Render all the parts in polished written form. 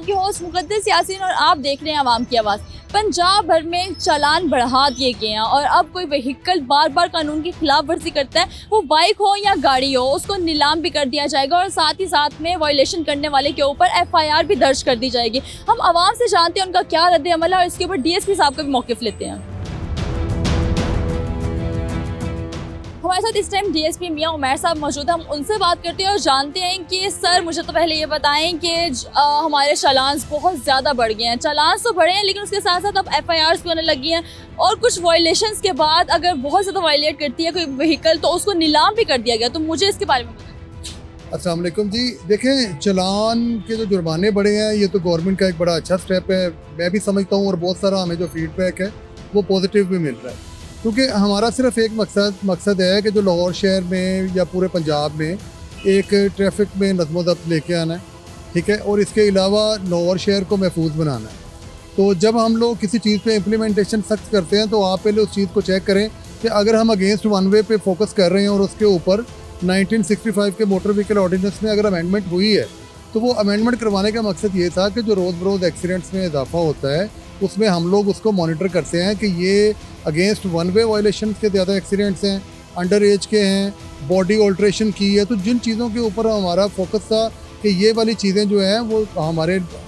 आपके होस्ट मुक़द्दस यासीन और आप देख रहे हैं आवाम की आवाज़। पंजाब भर में चालान बढ़ा दिए गए हैं और अब कोई व्हीकल बार बार कानून की खिलाफ वर्जी करता है, वो बाइक हो या गाड़ी हो, उसको नीलाम भी कर दिया जाएगा और साथ ही साथ में वायलेशन करने वाले के ऊपर FIR भी दर्ज कर दी जाएगी। हम आवाम से जानते हैं उनका क्या रद्द अमल है और इसके ऊपर DSP साहब का भी मौक़िफ़ लेते हैं। हमारे साथ इस टाइम DSP मियां उमैर साहब मौजूद हैं। हम उनसे बात करते हैं और जानते हैं कि सर मुझे तो पहले ये बताएं कि हमारे चालान बहुत ज़्यादा बढ़ गए हैं। चालान तो बढ़े हैं लेकिन उसके साथ साथ अब FIRs भी होने लगी हैं और कुछ वायलेशंस के बाद अगर बहुत ज़्यादा वायलेट करती है कोई व्हीकल तो उसको नीलाम भी कर दिया गया। तो मुझे इसके बारे में बताएं। अस्सलाम वालेकुम जी। देखें, चालान के जो जुर्माने बढ़े हैं ये तो गवर्नमेंट का एक बड़ा अच्छा स्टेप है, मैं भी समझता हूँ, और बहुत सारा हमें जो फीडबैक है वो पॉजिटिव भी मिल रहा है, क्योंकि हमारा सिर्फ एक मकसद है कि जो लाहौर शहर में या पूरे पंजाब में एक ट्रैफिक में नज़्म-ओ-ज़ब्त लेके आना है, ठीक है, और इसके अलावा लाहौर शहर को महफूज बनाना है। तो जब हम लोग किसी चीज़ पे इम्प्लीमेंटेशन सख्त करते हैं तो आप पहले उस चीज़ को चेक करें कि अगर हम अगेंस्ट वन वे पे फोकस कर रहे हैं और उसके ऊपर 1965 के मोटर व्हीकल ऑर्डिनेंस में अगर अमेंडमेंट हुई है तो वो अमेंडमेंट करवाने का मकसद ये था कि जो रोज़ बरोज़ एक्सीडेंट्स में इजाफा होता है उसमें हम लोग उसको मॉनिटर करते हैं कि ये अगेंस्ट वन वे वायलेशन के ज़्यादा एक्सीडेंट्स हैं, अंडर एज के हैं, बॉडी ऑल्ट्रेशन की है। तो जिन चीज़ों के ऊपर हमारा फोकस था कि ये वाली चीज़ें जो हैं वो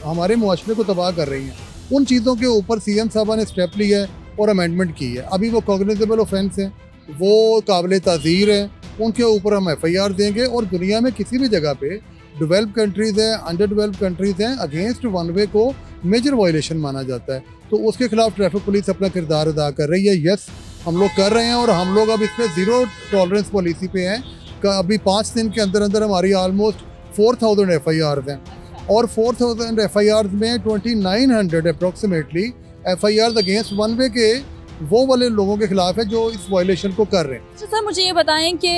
हमारे मुआशरे को तबाह कर रही हैं, उन चीज़ों के ऊपर CM साहबा ने स्टेप लिया है और अमेंडमेंट की है। अभी वो कॉग्निजेबल ऑफेंस हैं, वो काबिल ताज़ीर है, उनके ऊपर हम FIR देंगे। और दुनिया में किसी भी जगह पे डेवलप कंट्रीज़ हैं, अंडर डेवलप कंट्रीज़ हैं, अगेंस्ट वन वे को मेजर वायलेशन माना जाता है, तो उसके खिलाफ ट्रैफिक पुलिस अपना किरदार अदा कर रही है। यस, हम लोग कर रहे हैं और हम लोग अब इस पर ज़ीरो टॉलरेंस पॉलिसी पे हैं। अभी 5 दिन के अंदर अंदर हमारी ऑलमोस्ट 4000 FIRs हैं और 4000 FIRs में 2900 approximately FIRs against one way के वो वाले लोगों के खिलाफ है जो इस वायलेशन को कर रहे हैं। अच्छा सर, मुझे ये बताएं कि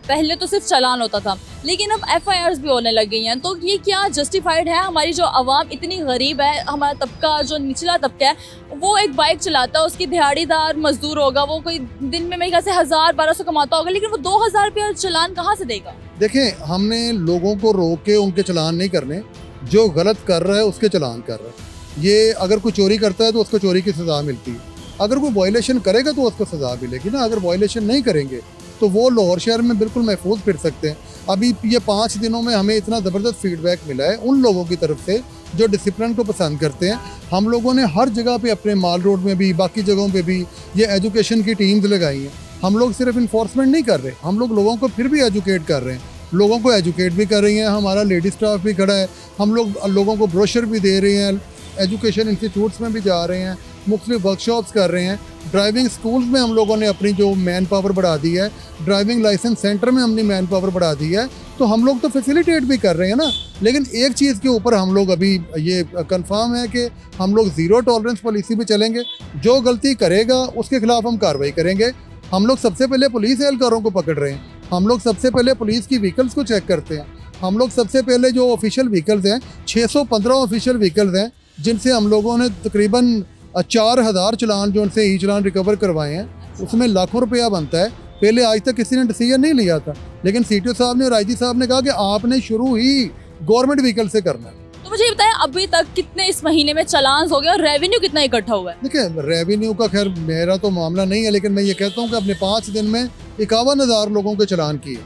पहले तो सिर्फ चालान होता था लेकिन अब FIRs भी होने लग गई हैं, तो ये क्या जस्टिफाइड है? हमारी जो आवाम इतनी गरीब है, हमारा तबका जो निचला तबका है, वो एक बाइक चलाता है, उसकी दिहाड़ीदार मजदूर होगा, वो कोई दिन में मेरे ख्याल से 1000-1200 कमाता होगा, लेकिन वो 2000 रुपया चालान कहाँ से देगा? देखें, हमने लोगों को रोक के उनके चालान नहीं करने, जो गलत कर रहा है उसके चालान कर रहा है। ये अगर कोई चोरी करता है तो उसको चोरी की सज़ा मिलती है, अगर कोई वायलेशन करेगा तो उसको सज़ा मिलेगी ना। अगर वायलेशन नहीं करेंगे तो वो लाहौर शहर में बिल्कुल महफूज फिर सकते हैं। अभी ये 5 दिनों में हमें इतना ज़बरदस्त फीडबैक मिला है उन लोगों की तरफ से जो डिसिप्लिन को पसंद करते हैं। हम लोगों ने हर जगह पे अपने माल रोड में भी, बाकी जगहों पे भी ये एजुकेशन की टीम्स लगाई हैं। हम लोग सिर्फ इन्फोर्समेंट नहीं कर रहे, हम लोग लोगों को फिर भी एजुकेट कर रहे हैं, लोगों को एजुकेट भी कर रही हैं। हमारा लेडी स्टाफ भी खड़ा है, हम लोग लोगों को ब्रोशर भी दे रहे हैं, एजुकेशन इंस्टीट्यूट्स में भी जा रहे हैं, मुख्तलिफ वर्कशॉप्स कर रहे हैं। ड्राइविंग स्कूल्स में हम लोगों ने अपनी जो मैन पावर बढ़ा दी है, ड्राइविंग लाइसेंस सेंटर में हमने मैन पावर बढ़ा दी है, तो हम लोग तो फैसिलिटेट भी कर रहे हैं ना। लेकिन एक चीज़ के ऊपर हम लोग अभी ये कंफर्म है कि हम लोग ज़ीरो टॉलरेंस पॉलिसी पे चलेंगे। जो गलती करेगा उसके खिलाफ हम कार्रवाई करेंगे। हम लोग सबसे पहले पुलिस एहलकारों को पकड़ रहे हैं, हम लोग सबसे पहले पुलिस की व्हीकल्स को चेक करते हैं, हम लोग सबसे पहले जो ऑफिशियल व्हीकल्स हैं, 615 ऑफिशियल व्हीकल्स हैं जिनसे हम लोगों ने तकरीबन 4000 चालान जो उनसे ई चालान रिकवर करवाए हैं, उसमें लाखों रुपया बनता है। पहले आज तक किसी ने डिसीजन नहीं लिया था, लेकिन CTO साहब ने और IG साहब ने कहा कि आपने शुरू ही गवर्नमेंट व्हीकल से करना है। तो मुझे ये बताएं अभी तक कितने इस महीने में चालान हो गए और रेवेन्यू कितना इकट्ठा हुआ है? देखिए, रेवेन्यू का खैर मेरा तो मामला नहीं है, लेकिन मैं ये कहता हूँ कि अपने 5 दिन में 51,000 लोगों के चालान किए।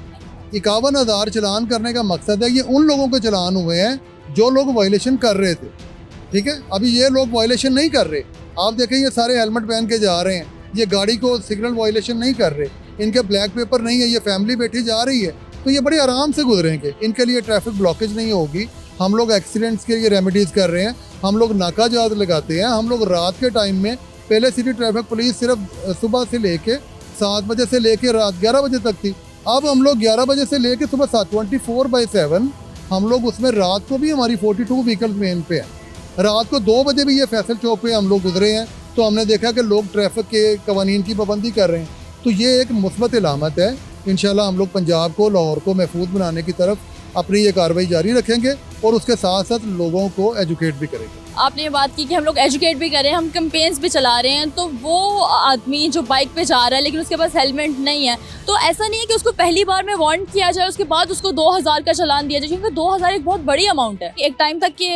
51,000 चालान करने का मकसद है ये उन लोगों के चालान हुए हैं जो लोग वायलेशन कर रहे थे, ठीक है। अभी ये लोग वायलेशन नहीं कर रहे, आप देखें ये सारे हेलमेट पहन के जा रहे हैं, ये गाड़ी को सिग्नल वायलेशन नहीं कर रहे, इनके ब्लैक पेपर नहीं है, ये फैमिली बैठी जा रही है, तो ये बड़े आराम से गुजरेंगे, इनके लिए ट्रैफिक ब्लॉकेज नहीं होगी। हम लोग एक्सीडेंट्स के लिए रेमेडीज़ कर रहे हैं, हम लोग नाकाजात लगाते हैं। हम लोग रात के टाइम में पहले सिटी ट्रैफिक पुलिस सिर्फ सुबह से लेके 7 बजे से लेके रात 11 बजे तक थी, अब हम लोग 11 बजे से लेके सुबह 24/7 हम लोग उसमें रात को भी हमारी 42 व्हीकल्स मेन पे है। रात को 2 बजे भी ये फैसल चौक पे हम लोग गुजरे हैं, तो हमने देखा कि लोग ट्रैफिक के कवानीन की पाबंदी कर रहे हैं, तो ये एक मुस्बत इलामत है। इंशाल्लाह हम लोग पंजाब को, लाहौर को महफूज बनाने की तरफ अपनी ये कार्रवाई जारी रखेंगे और उसके साथ साथ लोगों को एजुकेट भी करेंगे। आपने ये बात की कि हम लोग एजुकेट भी कर रहे हैं, हम कैंपेन्स भी चला रहे हैं, तो वो आदमी जो बाइक पे जा रहा है लेकिन उसके पास हेलमेट नहीं है, तो ऐसा नहीं है कि उसको पहली बार में वार्न किया जाए उसके बाद उसको 2000 का चालान दिया जाए, क्योंकि 2000 एक बहुत बड़ी अमाउंट है। एक टाइम तक के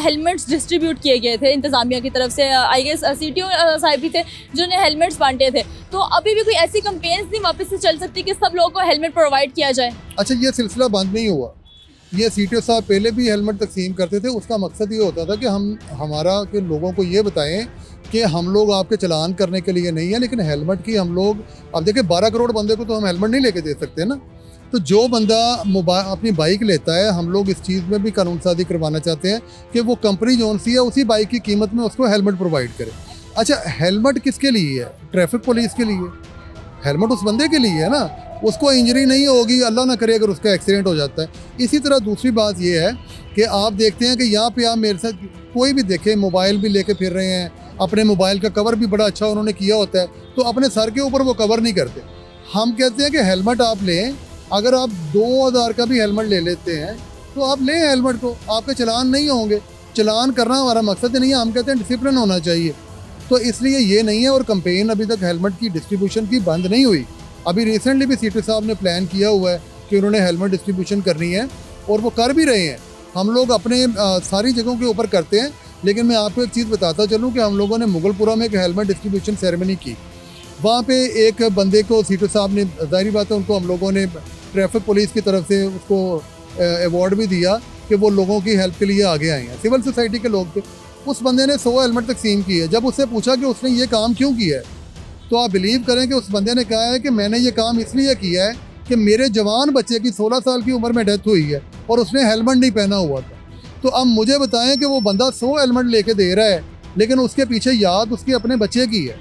हेलमेट्स डिस्ट्रीब्यूट किए गए थे इंतजामिया की तरफ से, आई गेस CTO साहब भी थे जिन्हें हेलमेट्स बांटे थे, तो अभी भी कोई ऐसी कैंपेन्स नहीं वापस से चल सकती कि सब लोगों को हेलमेट प्रोवाइड किया जाए? अच्छा, ये सिलसिला बंद नहीं हुआ। ये CTO साहब पहले भी हेलमेट तकसीम करते थे। उसका मकसद ये होता था कि हमारा के लोगों को ये बताएं कि हम लोग आपके चलान करने के लिए नहीं है, लेकिन हेलमेट की हम लोग, अब देखिए 12 करोड़ बंदे को तो हम हेलमेट नहीं लेके दे सकते ना। तो जो बंदा अपनी बाइक लेता है, हम लोग इस चीज़ में भी कानून साजी करवाना चाहते हैं कि वो कंपनी जोन सी है उसी बाइक की कीमत में उसको हेलमेट प्रोवाइड करे। अच्छा, हेलमेट किसके लिए है? ट्रैफिक पुलिस के लिए। हेलमेट उस बंदे के लिए है ना, उसको इंजरी नहीं होगी, अल्लाह ना करे अगर उसका एक्सीडेंट हो जाता है। इसी तरह दूसरी बात ये है कि आप देखते हैं कि यहाँ पे आप मेरे साथ कोई भी देखे मोबाइल भी लेके फिर रहे हैं, अपने मोबाइल का कवर भी बड़ा अच्छा उन्होंने किया होता है, तो अपने सर के ऊपर वो कवर नहीं करते। हम कहते हैं कि हेलमेट आप लें, अगर आप 2000 का भी हेलमेट ले लेते हैं तो आप लें हेलमेट को, आपके चलान नहीं होंगे। चलान करना हमारा मकसद नहीं है, हम कहते हैं डिसिप्लिन होना चाहिए। तो इसलिए ये नहीं है, और कंपेन अभी तक हेलमेट की डिस्ट्रीब्यूशन की बंद नहीं हुई। अभी रिसेंटली भी CTO साहब ने प्लान किया हुआ है कि उन्होंने हेलमेट डिस्ट्रीब्यूशन करनी है, और वो कर भी रहे हैं। हम लोग अपने सारी जगहों के ऊपर करते हैं, लेकिन मैं आपको एक चीज़ बताता चलूँ कि हम लोगों ने मुगलपुरा में एक हेलमेट डिस्ट्रीब्यूशन सेरेमनी की। वहाँ पे एक बंदे को CTO साहब ने, ज़ाहिर बात है, उनको हम लोगों ने ट्रैफिक पुलिस की तरफ से उसको अवार्ड भी दिया कि वो लोगों की हेल्प के लिए आगे आए हैं। सिविल सोसाइटी के लोग थे। उस बंदे ने 100 हेलमेट तकसीम किए। जब उससे पूछा कि उसने ये काम क्यों किया है, तो आप बिलीव करें कि उस बंदे ने कहा है कि मैंने ये काम इसलिए किया है कि मेरे जवान बच्चे की 16 साल की उम्र में डेथ हुई है और उसने हेलमेट नहीं पहना हुआ था। तो अब मुझे बताएं कि वो बंदा 100 हेलमेट लेके दे रहा है, लेकिन उसके पीछे याद उसके अपने बच्चे की है।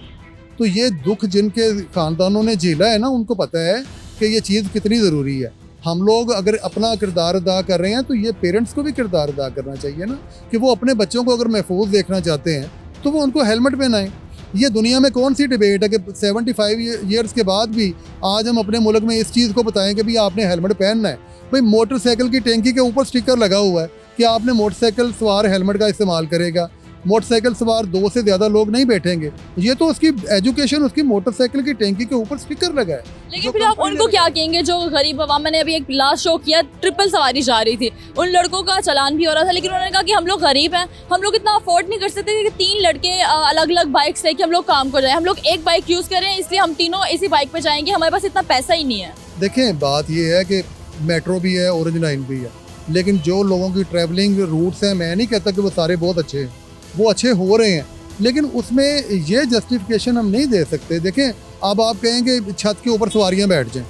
तो ये दुख जिनके ख़ानदानों ने झेला है ना, उनको पता है कि ये चीज़ कितनी ज़रूरी है। हम लोग अगर अपना किरदार अदा कर रहे हैं तो ये पेरेंट्स को भी किरदार अदा करना चाहिए ना, कि वो अपने बच्चों को अगर महफूज देखना चाहते हैं तो वो उनको हेलमेट पहनाएं। ये दुनिया में कौन सी डिबेट है कि 75 ईयर्स के बाद भी आज हम अपने मुल्क में इस चीज़ को बताएं कि भाई आपने हेलमेट पहनना है। भाई मोटरसाइकिल की टैंकी के ऊपर स्टिकर लगा हुआ है कि आपने मोटरसाइकिल सवार हेलमेट का इस्तेमाल करेगा, मोटरसाइकिल सवार 2 से ज़्यादा लोग नहीं बैठेंगे। ये तो उसकी एजुकेशन, उसकी मोटरसाइकिल की टैंकी के ऊपर स्टिकर लगा है। लेकिन फिर आप उनको क्या कहेंगे जो गरीब अवाम? मैंने अभी एक लास्ट शो किया, ट्रिपल सवारी जा रही थी, उन लड़कों का चालान भी हो रहा था, लेकिन उन्होंने कहा कि हम लोग गरीब हैं, हम लोग इतना अफोर्ड नहीं कर सकते कि 3 लड़के अलग अलग बाइक्स लेके हम लोग काम को जाए, हम लोग एक बाइक यूज़ करें, इसलिए हम तीनों इसी बाइक पर जाएंगे, हमारे पास इतना पैसा ही नहीं है। देखें, बात ये है कि मेट्रो भी है, ऑरेंज लाइन भी है, लेकिन जो लोगों की ट्रैवलिंग रूट्स हैं, मैं नहीं कहता कि वो सारे बहुत अच्छे हैं, वो अच्छे हो रहे हैं, लेकिन उसमें ये जस्टिफिकेशन हम नहीं दे सकते। देखें, अब आप कहेंगे छत के ऊपर सवारियां बैठ जाएं,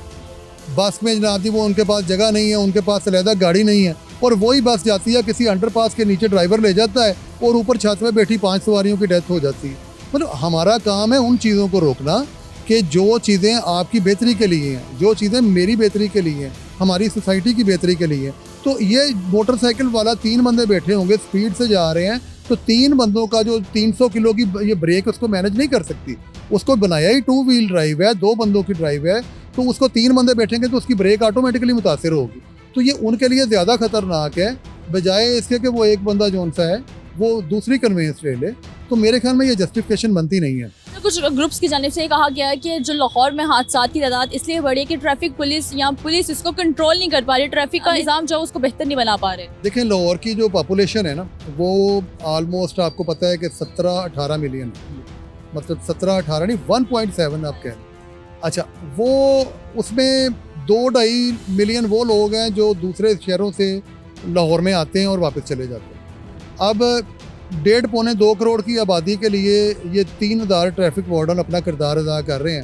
बस में जनाब जी वो उनके पास जगह नहीं है, उनके पास अलहदा गाड़ी नहीं है, और वही बस जाती है, किसी अंडरपास के नीचे ड्राइवर ले जाता है और ऊपर छत में बैठी 5 सवारियों की डेथ हो जाती है। मतलब हमारा काम है उन चीज़ों को रोकना कि जो चीज़ें आपकी बेहतरी के लिए हैं, जो चीज़ें मेरी बेहतरी के लिए हैं, हमारी सोसाइटी की बेहतरी के लिए। तो ये मोटरसाइकिल वाला 3 बंदे बैठे होंगे, स्पीड से जा रहे हैं, तो 3 बंदों का जो 300 किलो की ये ब्रेक उसको मैनेज नहीं कर सकती। उसको बनाया ही 2 व्हील ड्राइव है, 2 बंदों की ड्राइव है, तो उसको 3 बंदे बैठेंगे तो उसकी ब्रेक ऑटोमेटिकली मुतासिर होगी। तो ये उनके लिए ज़्यादा खतरनाक है, बजाय इसके कि वो एक बंदा जौन सा है वो दूसरी कन्वेंस ले ले। तो मेरे ख्याल में ये जस्टिफिकेशन बनती नहीं है। कुछ ग्रुप्स की जानिब से ये कहा गया है कि जो लाहौर में हादसात की तादाद इसलिए बढ़ी है कि ट्रैफिक पुलिस या पुलिस इसको कंट्रोल नहीं कर पा रही, ट्रैफिक का निज़ाम जो उसको बेहतर नहीं बना पा रहे। देखें, लाहौर की जो पॉपुलेशन है ना, वो ऑलमोस्ट आपको पता है कि 17-18 मिलियन, मतलब 17-18 नहीं, 1.7 आप कह रहे हैं। अच्छा, वो उसमें 2-2.5 मिलियन वो लोग हैं जो दूसरे शहरों से लाहौर में आते हैं और वापस चले जाते हैं। अब 1.5-2 करोड़ की आबादी के लिए ये 3000 ट्रैफिक वार्डन अपना किरदार अदा कर रहे हैं।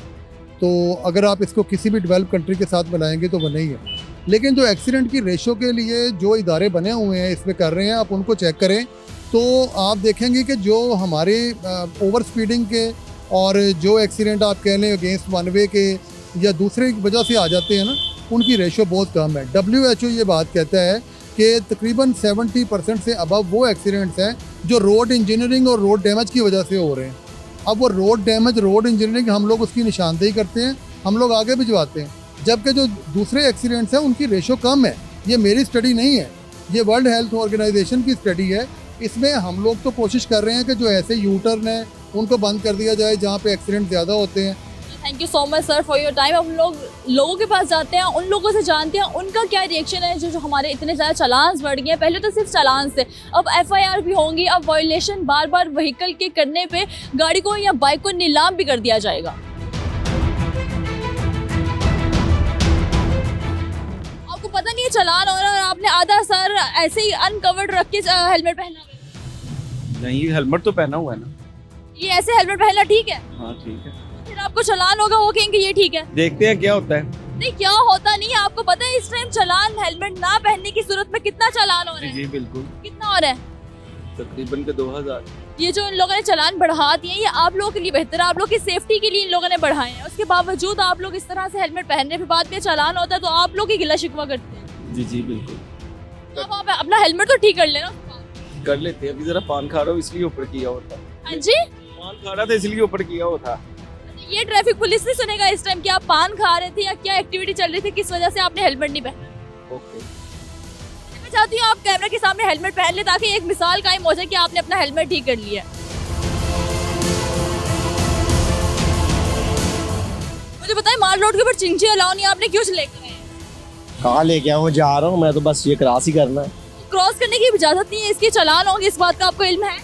तो अगर आप इसको किसी भी डेवलप कंट्री के साथ मिलाएंगे तो वो नहीं है। लेकिन जो एक्सीडेंट की रेशो के लिए जो इदारे बने हुए हैं इसमें कर रहे हैं, आप उनको चेक करें तो आप देखेंगे कि जो हमारे ओवर स्पीडिंग के और जो एक्सीडेंट आप कह लें अगेंस्ट वन वे के या दूसरे वजह से आ जाते हैं ना, उनकी रेशो बहुत कम है। WHO ये बात कहता है कि तकरीबन 70% से अबव वो एक्सीडेंट्स हैं जो रोड इंजीनियरिंग और रोड डैमेज की वजह से हो रहे हैं। अब वो रोड डैमेज, रोड इंजीनियरिंग हम लोग उसकी निशानदेही करते हैं, हम लोग आगे भिजवाते हैं, जबकि जो दूसरे एक्सीडेंट्स हैं उनकी रेशो कम है। ये मेरी स्टडी नहीं है, ये वर्ल्ड हेल्थ ऑर्गेनाइजेशन की स्टडी है इसमें हम लोग तो कोशिश कर रहे हैं कि जो ऐसे यू टर्न है उनको बंद कर दिया जाए जहाँ पे एक्सीडेंट ज़्यादा होते हैं। Thank you so much sir for your time. हम लोग लोगों के पास जाते हैं, उन लोगों से जानते हैं उनका क्या रिएक्शन है जो हमारे इतने ज़्यादा चालान बढ़ गए हैं। पहले तो सिर्फ चालान से, अब FIR भी होंगी, अब वायलेशन बार बार व्हीकल के करने पे गाड़ी को या बाइक को नीलाम भी कर दिया जाएगा। आपको पता नहीं है चालान हो रहा है और आपने आधा सर ऐसे ही अनकवर्ड रख के हेलमेट पहना हुआ है। नहीं, हेलमेट तो पहना हुआ है ना। ये ऐसे हेलमेट पहनना ठीक है? हाँ ठीक है। फिर आपको चालान होगा, वो कहेंगे ये ठीक है। देखते हैं क्या होता है। नहीं, क्या होता नहीं है। आपको पता है इस टाइम चालान हेलमेट ना पहनने की सूरत में कितना चालान हो रहा है? जी बिल्कुल। कितना हो रहा है? तकरीबन के 2000। ये जो इन लोगों ने चालान बढ़ा दिए ये आप लोगों के लिए बेहतर है, आप लोग की सेफ्टी के लिए इन लोगों ने बढ़ाए हैं। उसके बावजूद आप लोग इस तरह से हेलमेट पहनने के बाद में चालान होता है तो आप लोग ही गिला शिकवा करते हैं। जी बिल्कुल। तो आप अपना हेलमेट तो ठीक कर लेना। कर लेते हैं। अभी जरा पान खा रहा हूँ इसलिए ऊपर किया होता। हाँ जी, पान खा रहा था इसलिए ऊपर किया होता। ये ट्रैफिक पुलिस नहीं सुनेगा इस टाइम कि आप पान खा रहे थे या क्या एक्टिविटी चल रही थी, किस वजह से आपने हेलमेट नहीं पहना। ओके। मैं चाहती हूँ आप कैमरा के सामने हेलमेट पहन ले ताकि एक मिसाल कायम हो जाए कि आपने अपना हेलमेट ठीक कर लिया। मुझे बताएं, माल रोड के ऊपर चिंची अलाउ नहीं, आपने क्यों लेकर आए? कहाँ लेके आऊँ, जा रहा हूँ मैं तो, बस ये क्रॉस ही करना है। क्रॉस करने की इजाजत नहीं है, इसके चालान होंगे, इस बात का आपको इल्म है?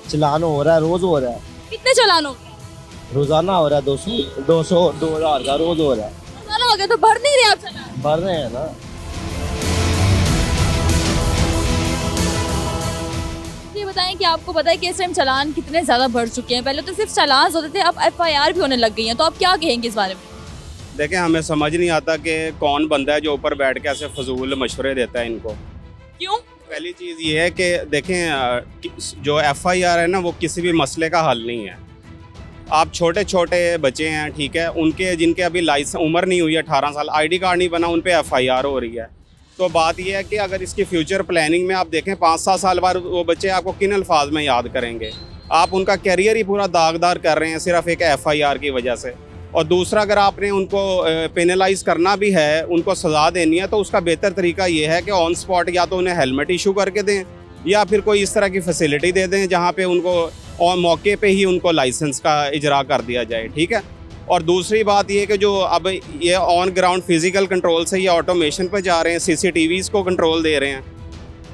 चलान हो रहा है, रोज हो रहा है। कितने चालान होंगे? रोजाना हो रहा है, 200 2000 का रोज हो रहा है। रोजाना हो गया तो भर नहीं रहे आप चालान? भर रहे हैं ना। ये बताएं कि आपको पता है कि इस टाइम चालान कितने ज्यादा बढ़ चुके हैं? पहले तो सिर्फ चालान होते थे, अब FIR भी होने लग गई हैं, तो आप क्या कहेंगे इस बारे में? देखें, हमें समझ नहीं आता कि कौन बंदा है जो ऊपर बैठ के ऐसे फजूल मशवरे देता है इनको। क्यों? पहली चीज़ ये है कि देखें जो FIR है ना वो किसी भी मसले का हल नहीं है। आप छोटे छोटे बच्चे हैं, ठीक है, उनके जिनके अभी लाइसेंस उम्र नहीं हुई है 18 साल, ID कार्ड नहीं बना, उन पे FIR हो रही है। तो बात यह है कि अगर इसकी फ्यूचर प्लानिंग में आप देखें 5-7 साल बाद वो बच्चे आपको किन अल्फाज में याद करेंगे? आप उनका कैरियर ही पूरा दागदार कर रहे हैं सिर्फ एक FIR की वजह से। और दूसरा, अगर आपने उनको पेनलाइज करना भी है, उनको सज़ा देनी है, तो उसका बेहतर तरीका ये है कि ऑन स्पॉट या तो उन्हें हेलमेट इशू करके दें या फिर कोई इस तरह की फैसिलिटी दे दें जहाँ पे उनको और मौके पे ही उनको लाइसेंस का इजरा कर दिया जाए, ठीक है। और दूसरी बात ये कि जो अब ये ऑन ग्राउंड फिज़िकल कंट्रोल से ये ऑटोमेशन पर जा रहे हैं, CCTVs को कंट्रोल दे रहे हैं,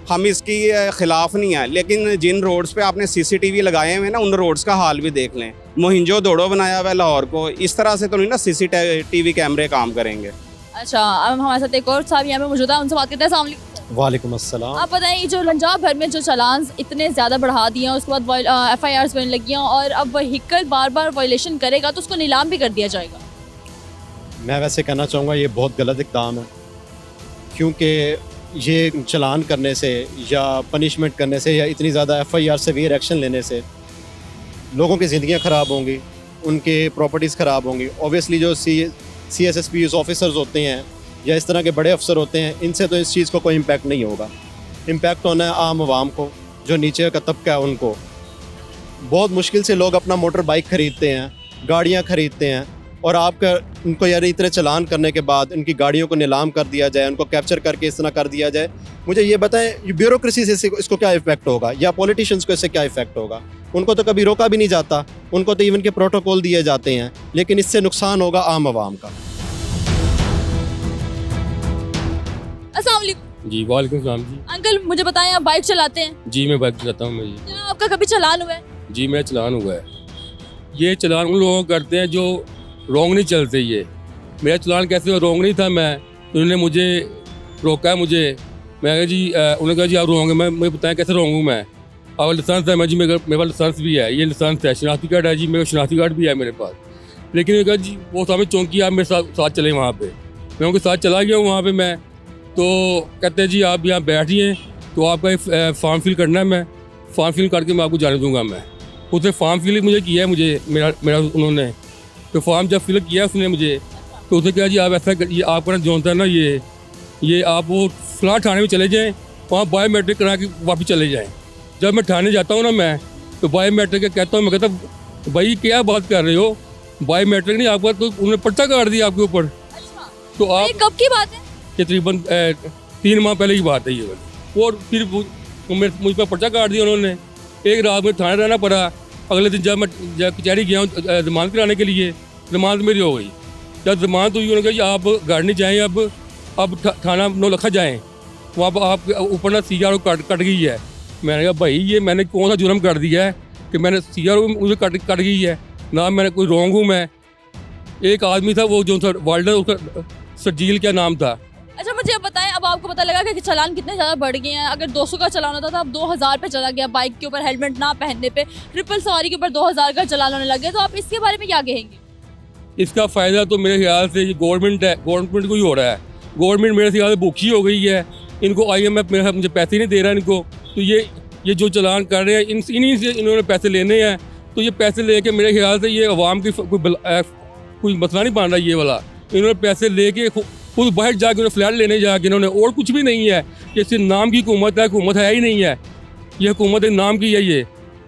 हम इसकी ख़िलाफ़ नहीं है, लेकिन जिन रोड्स पे आपने CCTV लगाए हुए हैं ना, उन रोड्स का हाल भी देख लें। मोहिंजो दौड़ो बनाया हुआ है लाहौर को, इस तरह से तो नहीं ना CCTV कैमरे काम करेंगे। अच्छा, अब हमारे साथ एक और साहब यहाँ पे मौजूद है, उनसे बात करते हैं। अस्सलाम वालेकुम। वालेकुम अस्सलाम। आप बताएं, जो पंजाब भर में जो चालान इतने ज़्यादा बढ़ा दिए हैं, उसके बाद FIRs बनने लगी हैं और अब व्हीकल बार बार वायलेशन करेगा तो उसको नीलाम भी कर दिया जाएगा। मैं वैसे कहना चाहूँगा ये बहुत गलत इक़दाम है, क्योंकि ये चलान करने से या पनिशमेंट करने से या इतनी ज़्यादा FIR सेवियर एक्शन लेने से लोगों की ज़िंदगियाँ ख़राब होंगी, उनके प्रॉपर्टीज़ ख़राब होंगी। ऑब्वियसली जो CSSPs ऑफिसर्स होते हैं या इस तरह के बड़े अफसर होते हैं, इनसे तो इस चीज़ को कोई इम्पैक्ट नहीं होगा। इम्पैक्ट होना है आम आवाम को, जो नीचे का तबका है उनको। बहुत मुश्किल से लोग अपना मोटर बाइक ख़रीदते हैं, गाड़ियाँ ख़रीदते हैं, और आपका उनको यार इतने चलान करने के बाद उनकी गाड़ियों को नीलाम कर दिया जाए, उनको कैप्चर करके इस तरह कर दिया जाए। मुझे ये बताएं, ब्यूरोक्रेसी से इसको क्या इफेक्ट होगा या पॉलिटिशियंस को इससे क्या इफेक्ट होगा? उनको तो कभी रोका भी नहीं जाता, उनको तो इवन के प्रोटोकॉल दिए जाते हैं, लेकिन इससे नुकसान होगा आम आवाम का। अस्सलाम वालेकुम। जी वालेकुम सलाम जी। अंकल, मुझे बताएं, आप बाइक चलाते हैं? जी मैं बाइक चलाता हूँ। मैं क्या आपका कभी चालान हुआ है? जी मेरा चलान हुआ है। ये चलान उन लोगों को करते हैं जो रॉन्ग नहीं चलते। ये मेरा चलान कैसे रॉन्ग नहीं था, मैं उन्होंने मुझे रोका है, मुझे मैं कहा जी उन्होंने कहा जी आप रॉन्ग है। मैं मुझे बताएं कैसे रॉन्ग हूँ मैं? और लाइसेंस है मैं जी, मेरे पास लाइसेंस भी है, ये लाइसेंस है, शनाख्ती कार्ड है जी, मेरा शनाख्ती कार्ड भी है मेरे पास। लेकिन मैं कहा जी वो सामने चौंकी आप मेरे साथ चले वहाँ पर। मैं उनके साथ चला गया हूँ वहाँ पर मैं, तो कहते हैं जी आप यहाँ बैठिए, तो आपका एक फॉर्म फिल करना है, मैं फॉर्म फिल करके मैं आपको जाने दूँगा। मैं उसने फॉर्म फिल मुझे किया है, मुझे मेरा उन्होंने तो फॉर्म जब फिल किया उसने मुझे, तो उसने कहा जी आप ऐसा ये आपका जो होता है ना, ये आप वो फलां थाने में चले जाएँ, वहाँ बायोमेट्रिक करा के वापस चले जाएँ। जब मैं थाने जाता हूँ ना मैं, तो बायोमेट्रिक कहता हूँ, मैं कहता भाई क्या बात कर रहे हो, बायोमेट्रिक नहीं आपका, तो उन्होंने पर्चा काट दिया आपके ऊपर। तो आप कब की बात है? तकरीबन 3 माह पहले की बात है ये वाली। और फिर मुझ पर पर्चा काट दिया उन्होंने। एक रात में थाने रहना पड़ा। अगले दिन जब मैं कचहरी गया हूँ जमानत कराने के लिए, जमानत मेरी हो गई। जब जमानत हुई उन्होंने कहा कि आप घर नहीं जाएँ, अब थाना नौलखा जाएँ, वहाँ पर आप ऊपर ना CRO कट गई है। मैंने कहा भाई ये मैंने कौन सा जुर्म कर दिया है कि मैंने CRO मुझे कट गई है, ना मैंने कोई रॉन्ग हूँ मैं। एक आदमी था वो जो वाल्डर, उसका सरजील क्या नाम था। अच्छा मुझे अब बताएं, अब आपको पता लगा कि चालान कितने ज़्यादा बढ़ गए हैं। अगर 200 का चालान होता था अब 2000 पे चला गया, बाइक के ऊपर हेलमेट ना पहनने पे, ट्रिपल सवारी के ऊपर 2000 का चालान होने लग गया। तो आप इसके बारे में क्या कहेंगे? इसका फ़ायदा तो मेरे ख्याल से ये गवर्नमेंट है, गवर्नमेंट को ही हो रहा है। गवर्नमेंट मेरे ख्याल से भूखी हो गई है। इनको IMF मेरे मुझे पैसे नहीं दे रहा इनको, तो ये जो चालान कर रहे हैं इन्हीं से इन्होंने पैसे लेने हैं। तो ये पैसे लेके मेरे ख्याल से ये अवाम की कोई मसला नहीं बन रहा ये वाला। इन्होंने पैसे लेके खुद बाहर जाके उन्होंने फ्लैट लेने जाके इन्होंने, और कुछ भी नहीं है। ये सिर्फ नाम की हुकूमत है, हुकूमत है ही नहीं है। ये हुकूमत एक नाम की है ये।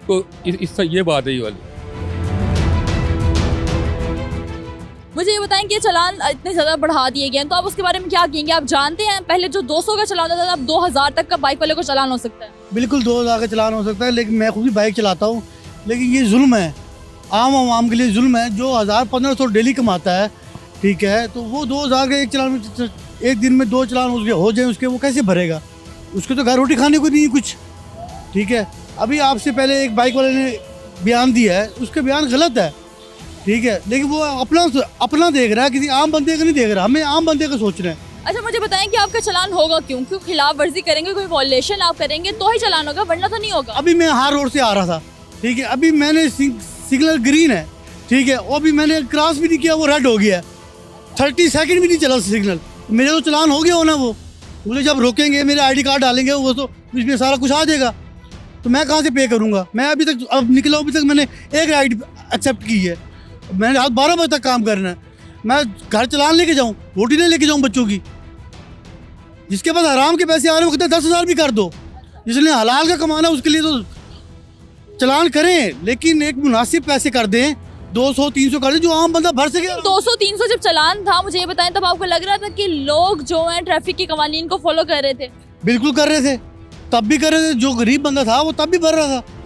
तो इससे ये बात है ये वाली। मुझे ये बताएं कि ये चालान इतने ज़्यादा बढ़ा दिए गए हैं, तो आप उसके बारे में क्या कहेंगे? आप जानते हैं पहले जो 200 का चालान होता था अब 2000 तक का बाइक वाले को चालान हो सकता है। बिल्कुल 2000 का चालान हो सकता है, लेकिन मैं खुद भी बाइक चलाता हूँ। लेकिन ये जुल्म है, आम के लिए जुल्म है। जो 1000-1500 डेली कमाता है, ठीक है, तो वो 2000 का एक चालान में, एक दिन में 2 चालान उसके हो जाए उसके, वो कैसे भरेगा? उसके तो घर रोटी खाने को नहीं कुछ, ठीक है। अभी आपसे पहले एक बाइक वाले ने बयान दिया है, उसका बयान गलत है, ठीक है, लेकिन वो अपना देख रहा है, किसी आम बंदे का नहीं देख रहा। हमें आम बंदे का सोचना है। अच्छा मुझे बताएं कि आपका चालान होगा क्यों? क्यों खिलाफ वर्जी करेंगे, कोई वॉलेशन आप करेंगे तो ही चालान होगा, वरना तो नहीं होगा। अभी मैं हार रोड से आ रहा था, ठीक है, अभी मैंने सिग्नल ग्रीन है, ठीक है, वो भी मैंने क्रॉस भी नहीं किया, वो रेड हो गया। 30 सेकंड भी नहीं चला सिग्नल, मेरे तो चालान हो गया होना। वो मुझे जब रोकेंगे, मेरे ID कार्ड डालेंगे, वो तो इसमें सारा कुछ आ जाएगा, तो मैं कहाँ से पे करूँगा? मैं अभी तक अब निकला, अभी तक मैंने एक राइड एक्सेप्ट की है। मैंने रात 12 बजे तक काम करना है। मैं घर चालान लेके जाऊँ, रोटी नहीं लेके जाऊँ बच्चों की? जिसके पास आराम के पैसे आ रहे हो, कितने 10,000 भी कर दो। जिसने हलाल का कमाना उसके लिए तो चालान करें, लेकिन एक मुनासिब पैसे कर दें, 200-300 कर दें, जो आम बंदा भर सके। 200-300 जब चालान था, मुझे ये बताएं, तब आपको लग रहा था कि लोग जो हैं ट्रैफिक के कवानीन को फॉलो कर रहे थे? बिल्कुल कर रहे थे, तब भी कर रहे थे। जो गरीब बंदा था वो तब भी भर रहा था।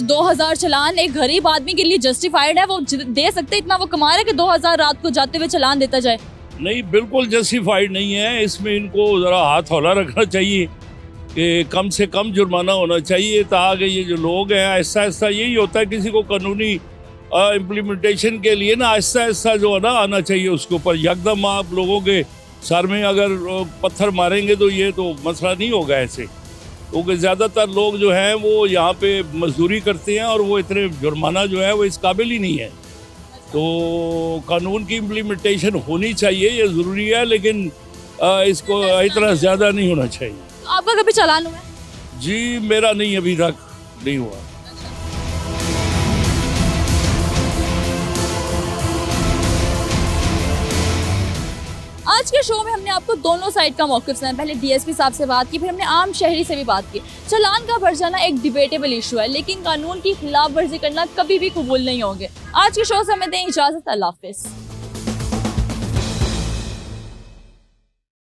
2000 चालान एक गरीब आदमी के लिए जस्टिफाइड है? वो दे सकते, इतना वो कमा रहे हैं कि 2000 रात को जाते हुए चालान देता जाए? नहीं, बिल्कुल जस्टिफाइड नहीं है। इसमें इनको ज़रा हाथ हौला रखना चाहिए कि कम से कम जुर्माना होना चाहिए, ताकि ये जो लोग हैं आहिस्ता आहिस्ता, यही होता है किसी को कानूनी इम्प्लीमेंटेशन के लिए ना आहिस्ता आहिस्ता जो है ना आना चाहिए उसके ऊपर। यकदम आप लोगों के सर में अगर पत्थर मारेंगे तो ये तो मसला नहीं होगा ऐसे, क्योंकि ज़्यादातर लोग जो हैं वो यहाँ पे मजदूरी करते हैं और वो इतने जुर्माना जो है वो इस काबिल ही नहीं है। तो कानून की इम्प्लीमेंटेशन होनी चाहिए, ये ज़रूरी है, लेकिन इसको इतना ज़्यादा नहीं होना चाहिए। आपका कभी चालान हुआ है? जी मेरा नहीं, अभी तक नहीं हुआ। आज के शो में हमने आपको दोनों साइड का मौक़िफ़ सुनाया। पहले DSP साहब से बात की, फिर हमने आम शहरी से भी बात की। चालान का बढ़ जाना एक डिबेटेबल इशू है, लेकिन कानून की खिलाफ वर्जी करना कभी भी कबूल नहीं होंगे। आज के शो से हमें दें इजाज़त। अल्लाह हाफ़िज़।